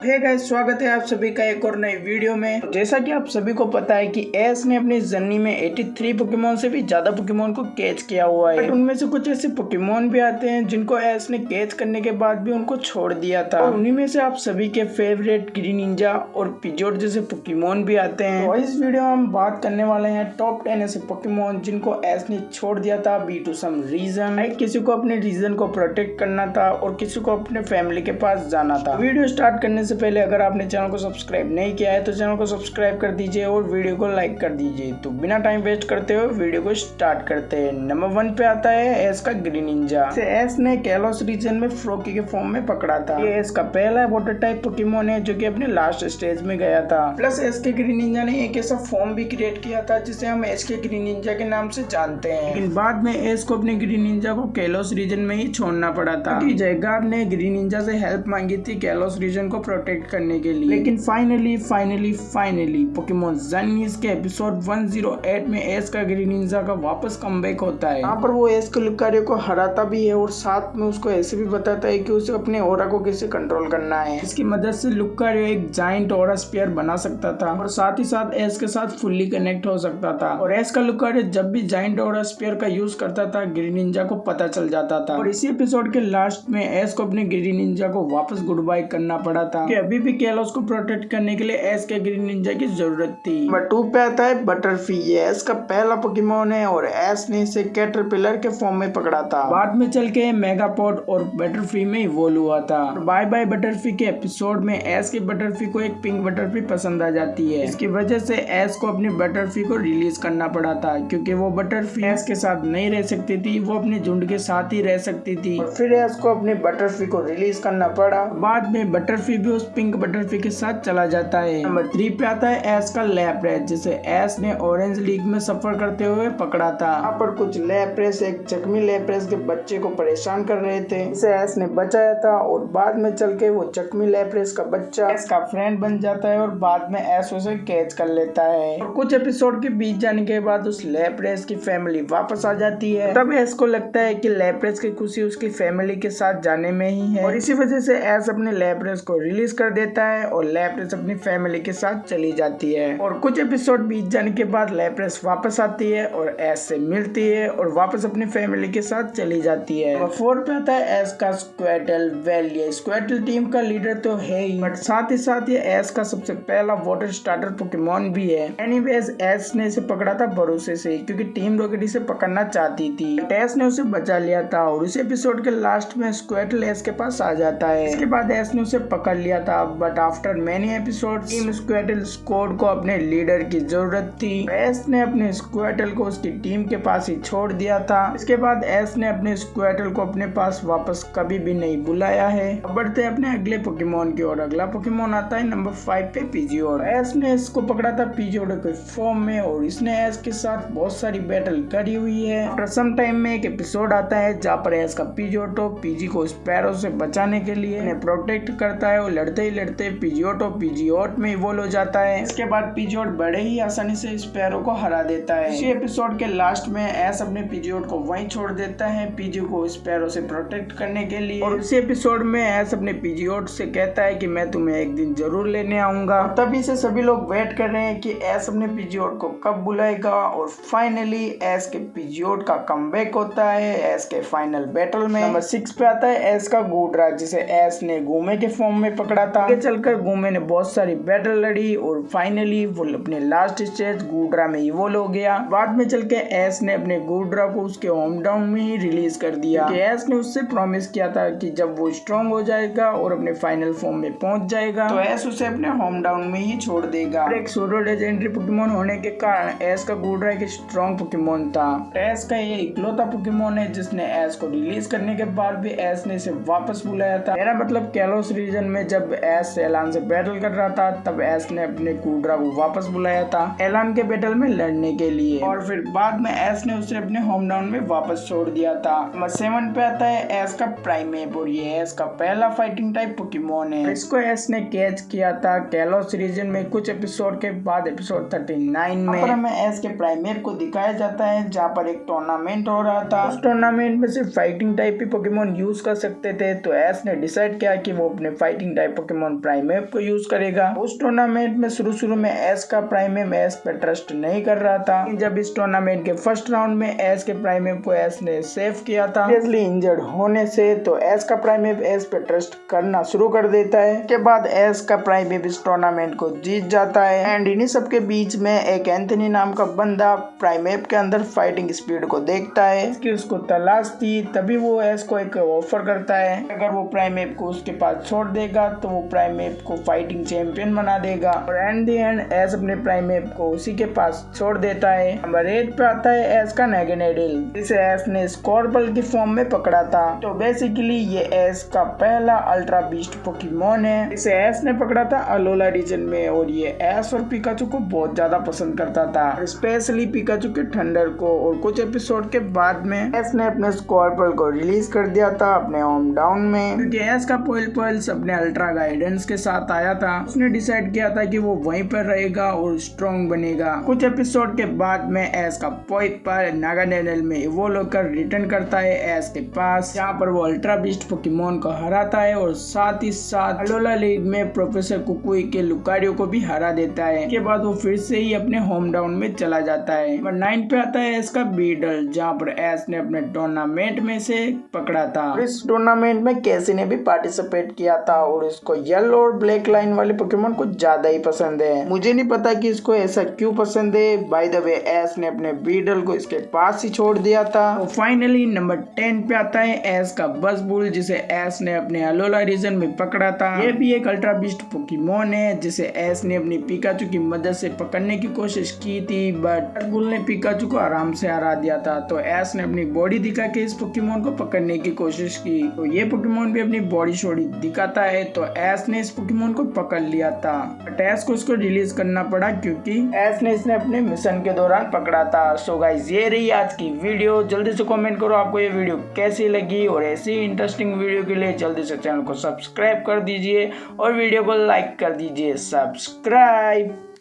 Hey guys, स्वागत है आप सभी का एक और नई वीडियो में। जैसा कि आप सभी को पता है कि एस ने अपनी जर्नी में 83 पोकेमोन से भी ज्यादा पोकेमोन को कैच किया हुआ है। उनमें से कुछ ऐसे पोकेमोन भी आते हैं जिनको एस ने कैच करने के बाद भी उनको छोड़ दिया था। और उन्हीं में से आप सभी के फेवरेट ग्रीनिंजा और पिजोट जैसे पोकेमोन भी आते हैं। तो इस वीडियो में हम बात करने वाले हैं टॉप 10 ऐसे पोकेमोन जिनको एस ने छोड़ दिया था बी टू सम रीजन। किसी को अपने रीजन को प्रोटेक्ट करना था और किसी को अपने फैमिली के पास जाना था। वीडियो स्टार्ट करने से पहले अगर आपने चैनल को सब्सक्राइब नहीं किया है तो चैनल को सब्सक्राइब कर दीजिए और वीडियो को लाइक कर दीजिए। तो बिना टाइम वेस्ट करते हुए वीडियो को स्टार्ट करते हैं। नंबर 1 पे आता है एस का ग्रीनिंजा। एस ने कैलोस रीजन में फ्रोकी के फॉर्म में पकड़ा था। ये एस का पहला वाटर टाइप पोकेमोन है जो कि अपने लास्ट स्टेज में गया था। प्लस एस के ग्रीनिंजा ने एक ऐसा फॉर्म भी क्रिएट किया था जिसे हम एस के ग्रीनिंजा के नाम से जानते हैं। लेकिन बाद में एस को अपने ग्रीनिंजा को कैलोस रीजन में ही छोड़ना पड़ा था क्योंकि जयगार ने ग्रीनिंजा से हेल्प मांगी थी कैलोस रीजन को प्रोटेक्ट करने के लिए। लेकिन फाइनली पोकेमोन जेनिस के एपिसोड 108 में एस का ग्रीनिंजा का वापस कमबैक होता है। यहाँ पर वो एस के लुकारियो को हराता भी है और साथ में उसको ऐसे भी बताता है कि उसे अपने ओरा को कैसे कंट्रोल करना है। इसकी मदद से लुकारियो एक जाइंट ओरा स्पीयर बना सकता था और साथ ही साथ एस के साथ फुल्ली कनेक्ट हो सकता था। और एस का लुकारियो जब भी जाइंट ओरा स्पीयर का यूज करता था ग्रीनिंजा को पता चल जाता था। और इसी एपिसोड के लास्ट में एस को अपने ग्रीनिंजा को वापस गुड बाय करना पड़ा था कि अभी भी कैलोस को प्रोटेक्ट करने के लिए एस के ग्रीनिंजा की जरूरत थी। नंबर 2 पे आता है बटरफ्री। ये एस का पहला पोकेमोन है और एस ने इसे कैटरपिलर के फॉर्म में पकड़ा था। बाद में चल के मेगापॉड और बटरफ्री में इवॉल्व हुआ था। बाय बाय बटरफ्री के एपिसोड में एस के बटरफ्री को एक पिंक बटरफ्री पसंद आ जाती है। इसकी वजह से एस को अपनी बटरफ्री को रिलीज करना पड़ा था क्योंकि वो बटरफ्री एस के साथ नहीं रह सकती थी, वो अपने झुंड के साथ ही रह सकती थी। और फिर एस को अपनी बटरफ्री को रिलीज करना पड़ा। बाद में बटरफ्री भी उस पिंक बटरफ्री के साथ चला जाता है। नंबर 3 पे आता है एस का लैप्रेस जिसे एस ने ऑरेंज लीग में सफर करते हुए पकड़ा था। यहाँ पर कुछ लैप्रेस एक जख्मी लैप्रेस के बच्चे को परेशान कर रहे थे, इसे एस ने बचाया था और बाद में चल के वो जख्मी लैप्रेस का बच्चा एस का फ्रेंड बन जाता है और बाद में एस उसे कैच कर लेता है। और कुछ एपिसोड के बीच जाने के बाद उस लैप्रेस की फैमिली वापस आ जाती है। तब एस को लगता है कि लैप्रेस की खुशी उसकी फैमिली के साथ जाने में ही है और इसी वजह से एस अपने लैप्रेस को रिलीज कर देता है और लैप्रेस अपनी फैमिली के साथ चली जाती है। और कुछ एपिसोड बीत जाने के बाद लैप्रेस वापस आती है और एस से मिलती है और वापस अपनी फैमिली के साथ चली जाती है। और 4 पे आता है एस का स्क्वेटल। ये स्क्वेटल टीम का लीडर तो है ही बट साथ ही साथ ये एस का सबसे पहला वाटर स्टार्टर पोकेमोन भी है। एनीवेज एस ने इसे पकड़ा था भरोसे से क्योंकि टीम रॉकेट इसे पकड़ना चाहती थी। एस ने उसे बचा लिया था और उस एपिसोड के लास्ट में स्क्वेटल एस के पास आ जाता है। इसके बाद एस ने उसे पकड़ लिया था but after many episode team स्क्वेटल स्क्वाड को अपने लीडर की जरूरत थी। एस ने अपने स्क्वेटल को उसकी टीम के पास ही छोड़ दिया था। इसके बाद एस ने अपने स्क्वेटल को अपने पास वापस कभी भी नहीं बुलाया है। अब बढ़ते हैं अपने अगले पोकेमोन की ओर। अगला पोकेमोन आता है नंबर 5 पे पिजियोट। एस ने इसको पकड़ा था पिजियोट के फॉर्म में और इसने एस के साथ बहुत सारी बैटल करी हुई है। आफ्टर सम टाइम में एक एपिसोड आता है जहाँ पर एस का पिजियोटो पीजी को स्पैरो से बचाने के लिए इन्हें प्रोटेक्ट करता है और लड़ते ही लड़ते पिजियोटो पिजियोट में इवॉल्व हो जाता है। इसके बाद पिजियोट बड़े ही आसानी से स्पैरो को हरा देता है। इसी एपिसोड के लास्ट में एस अपने पिजियोट को वहीं छोड़ देता है पीजी को स्पैरो से प्रोटेक्ट करने के लिए। और इसी एपिसोड में एस अपने पिजियोट से कहता है कि मैं तुम्हें एक दिन जरूर लेने आऊंगा। तभी से सभी लोग वेट कर रहे हैं कि एस अपने पिजियोट को कब बुलाएगा और फाइनली एस के पिजियोट का कमबैक होता है एस के फाइनल बैटल में। नंबर 6 पे आता है एस का गूड्रा जिसे एस ने गुमे के फॉर्म में पकड़ा था। आगे चलकर गुमे ने बहुत सारी बैटल लड़ी और फाइनली वो अपने लास्ट स्टेज गूड्रा में इवॉल्व हो गया। बाद में चल के एस ने अपने गूड्रा को उसके होम टाउन में ही रिलीज कर दिया। एस ने उससे प्रॉमिस किया था कि जब वो स्ट्रॉन्ग हो जाएगा और अपने फाइनल फॉर्म में पहुंच जाएगा तो एस उसे अपने होम टाउन में ही छोड़ देगा। एक सोलो लेजेंडरी पोकेमोन होने के कारण एस का गूड्रा एक स्ट्रॉन्ग पोकेमोन था। एस का ये इकलौता पोकेमोन है जिसने एस को रिलीज करने के बाद भी एस ने इसे वापस बुलाया था। मेरा मतलब कैलोस रीजन में जब एस एलान से बैटल कर रहा था तब एस ने अपने गूड्रा को वापस बुलाया था एलान के बैटल में लड़ने के लिए और फिर बाद में एस ने उसे अपने होम टाउन में वापस छोड़ दिया था। नंबर 7 पे आता है एस का प्राइमेप और ये एस का पहला फाइटिंग टाइप पोकेमोन है। इसको एस ने कैच किया था कैलोस रीजन में कुछ एपिसोड के बाद एपिसोड 39 में। हमें एस के प्राइमेप को दिखाया जाता है जहाँ पर एक टूर्नामेंट हो रहा था। उस टूर्नामेंट में सिर्फ फाइटिंग टाइप ही पोकेमोन यूज कर सकते थे तो एस ने डिसाइड किया कि वो अपने फाइटिंग टाइप पोकेमोन प्राइमेप को यूज करेगा। उस टूर्नामेंट में शुरू में एस का प्राइमेप एस पे ट्रस्ट नहीं कर रहा था। जब इस टूर्नामेंट के फर्स्ट राउंड में एस के प्राइमेप को एस ने सेव किया था इंजर्ड होने से, तो एस का प्राइमेप एस पे ट्रस्ट करना शुरू कर देता है। के बाद एस का प्राइमेप इस टूर्नामेंट को जीत जाता है। एंड इन्हीं सबके बीच में एक एंथनी नाम का बंदा प्राइमेप के अंदर फाइटिंग स्पीड को देखता है कि उसको तलाश थी। तभी वो एस को एक ऑफर करता है, अगर वो प्राइमेप को उसके पास छोड़ देगा तो वो प्राइमेप को फाइटिंग चैंपियन बना देगा। और एंड दी एंड एस अपने प्राइमेप को उसी के पास छोड़ देता है। नंबर 8 पे आता है एस का नैगनेडिल, जिसे एस ने स्कॉर्पल की फॉर्म में पकड़ा था। तो बेसिकली ये एस का पहला अल्ट्रा बीस्ट पोकेमोन है, इसे एस ने पकड़ा था अलोला रीजन में। और ये एस और पिकाचू को बहुत ज्यादा पसंद करता था, स्पेशली पिकाचू के थंडर को। और कुछ एपिसोड के बाद में एस ने अपने स्कॉर्पल को रिलीज कर दिया था अपने होम टाउन में, क्योंकि एस का पोइल्स अपने अल्ट्रा गाइडेंस के साथ आया था। उसने डिसाइड किया था कि वो वहीं पर रहेगा और स्ट्रॉन्ग बनेगा। कुछ एपिसोड के बाद में एस का पोइल नागानेडल में इवोल्व होकर रिटर्न करता है एस के पास, जहाँ पर वो अल्ट्रा बीस्ट पोकेमोन को हराता है और साथ ही साथ अलोला लीग में प्रोफेसर कुकुई के लुकारियो को भी हरा देता है। के बाद वो फिर से ही अपने होम टाउन में चला जाता है। नंबर 9 पे आता है एस का बीडल, जहाँ पर एस ने अपने टूर्नामेंट में से पकड़ा था। इस टूर्नामेंट में कैसी ने भी पार्टिसिपेट किया था और इसको येलो और ब्लैक लाइन वाले पोकेमोन को ज्यादा ही पसंद है। मुझे नहीं पता कि इसको ऐसा क्यों पसंद है। बाय द वे एस ने अपने बीडल को इसके पास ही छोड़ दिया था। तो फाइनली नंबर 10 पे आता है एस का बज़बुल, जिसे एस ने अपने अलोला रीजन में पकड़ा था। ये भी एक अल्ट्रा बीस्ट पोकेमोन है, जिसे एस ने अपनी पिकाचू की मदद से पकड़ने की कोशिश की थी, बट बज़बुल ने पिकाचू को आराम से हरा दिया था। तो एस ने अपनी बॉडी दिखा के इस पोकेमोन को पकड़ने की कोशिश की। तो ये पोकेमोन भी अपनी बॉडी शॉडी दिखाता है, तो एस ने इस पोकेमोन को पकड़ लिया था। बट एस को इसको रिलीज करना पड़ा क्योंकि एस ने इसने अपने मिशन के दौरान पकड़ा था। सो गाइस, ये रही आज की वीडियो। जल्दी से कमेंट करो आपको ये वीडियो कैसी लगी, और ऐसी इंटरेस्टिंग वीडियो के लिए जल्दी से चैनल को सब्सक्राइब कर दीजिए और वीडियो को लाइक कर दीजिए। सब्सक्राइब।